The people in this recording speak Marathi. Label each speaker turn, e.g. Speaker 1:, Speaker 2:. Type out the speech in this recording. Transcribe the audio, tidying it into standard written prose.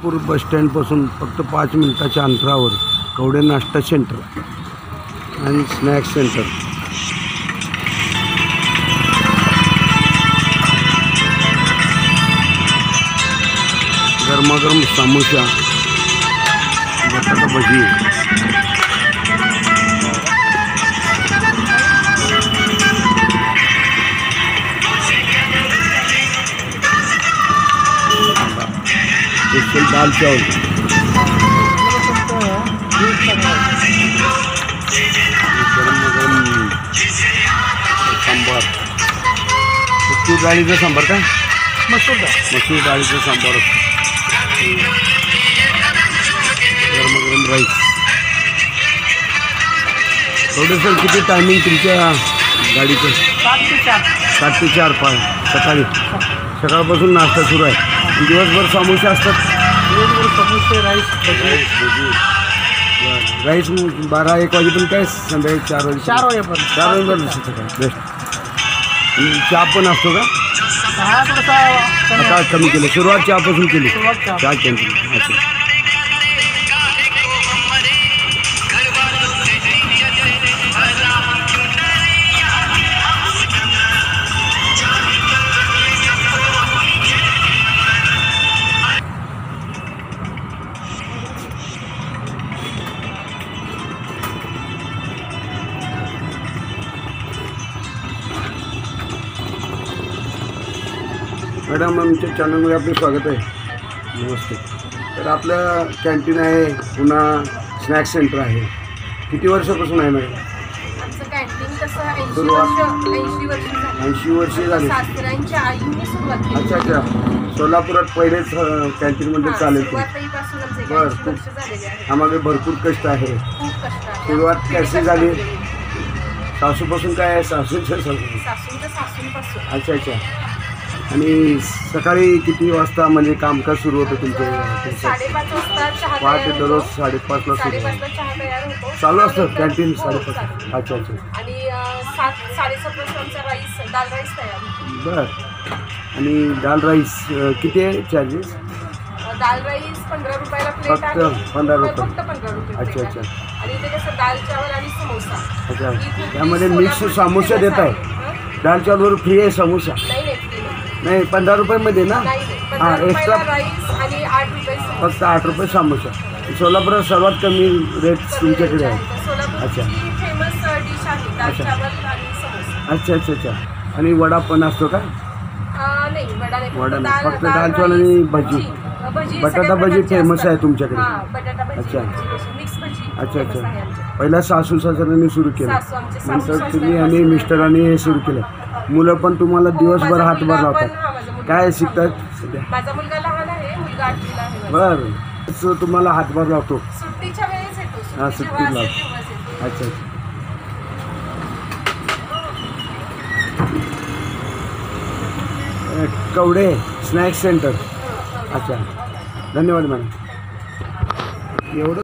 Speaker 1: सोलापूर बस स्टँडपासून फक्त 5 मिनिटाच्या अंतरावर कवडे नाश्ता सेंटर आणि स्नॅक्स सेंटर. गरमागरम समोसा, बटाटा भजी, स्पेशल दाल चावल, गरम सांबार, मसूर डाळीचा सांबार का? मसूर डाळीचा सांबार, गरम राईस. थोडं सर किती टायमिंग तुमच्या गाडीचं? 7 ते 4 सकाळी. सकाळपासून नाश्ता सुरू आहे. दिवसभर समोसे असतात.
Speaker 2: समोसे, राईस,
Speaker 1: राईस 12-1 वाजेपर्यंत काय? संध्याकाळी 4 वाजेपर्यंत सकाळी बेस्ट. आणि चहा पण असतो का? आता कमी केलं, सुरुवात चहापासून केली. चहा कॅन्टीन अच्छा. मॅडम, आमच्या चॅनलमध्ये आपलं स्वागत आहे. नमस्ते. तर आपलं कॅन्टीन आहे, पुन्हा स्नॅक्स सेंटर आहे. किती वर्षापासून आहे मॅडम?
Speaker 3: आमचं कॅन्टीन कसं
Speaker 1: 80 वर्ष झाली.
Speaker 3: सासऱ्यांच्या आईने सुरुवात केली.
Speaker 1: अच्छा. सोलापुरात पहिलेच कॅन्टीनमध्ये चालेल. बरं, खूप आम्हाला भरपूर कष्ट आहे. सुरुवात कशी झाली? सासूपासून काय आहे? सासूंच्या
Speaker 3: सासूंपासून.
Speaker 1: अच्छा. आणि सकाळी किती वाजता म्हणजे कामकाज सुरू होतं तुमचं?
Speaker 3: 5:30 वाजता.
Speaker 1: पहाटे दररोज 5:30ला सुरू
Speaker 3: चहा तयार होतो.
Speaker 1: चालू असतं कॅन्टीन 5:30. अच्छा.
Speaker 3: आणि 7-7:30 वाजता राईस, दाल राईस तयार होतो.
Speaker 1: बरं. आणि दाल राईस किती आहे चार्जेस?
Speaker 3: दाल राईस 15 रुपयाला प्लेट
Speaker 1: फक्त
Speaker 3: आहे.
Speaker 1: 15 रुपये.
Speaker 3: फक्त 15 रुपये.
Speaker 1: अच्छा.
Speaker 3: आणि इथे कसं दाल चावल आणि समोसा.
Speaker 1: अच्छा. त्यामध्ये मिक्स समोसा देत आहे. दाल चावलवर फ्री आहे समोसा? नाही, 15 रुपयामध्ये ना? हां, एक्स्ट्रा
Speaker 3: राईस आणि 8 रुपये
Speaker 1: फक्त 8 रुपये समोसा. सोलापुरात सर्वात कमी रेट तुमच्याकडे आहे. अच्छा.
Speaker 3: फेमस डिश आहे दाल चावल आणि समोसा.
Speaker 1: अच्छा. आणि वडा पण असतो का?
Speaker 3: नाही,
Speaker 1: वडा नाही, फक्त दाल चावल आणि भजी. बटाटा भजी फेमस आहे तुमच्याकडे? अच्छा.
Speaker 3: मिक्स भजी.
Speaker 1: अच्छा. पहिला सासू सासऱ्यांनी सुरू केलं, नंतर तुम्ही आणि मिस्टरांनी हे सुरू केलं. मुलं पण तुम्हाला दिवसभर हातभार लावतात. काय शिकतात सध्या?
Speaker 3: माझा मुलगा लहान आहे, मुलगा 8वीला आहे.
Speaker 1: बरं. तुम्हाला हातभार लावतो?
Speaker 3: सुट्टीच्या वेळेस येतो.
Speaker 1: हां, सुट्टीला. अच्छा. Kawade snacks centre. अच्छा. धन्यवाद मॅडम. एवढं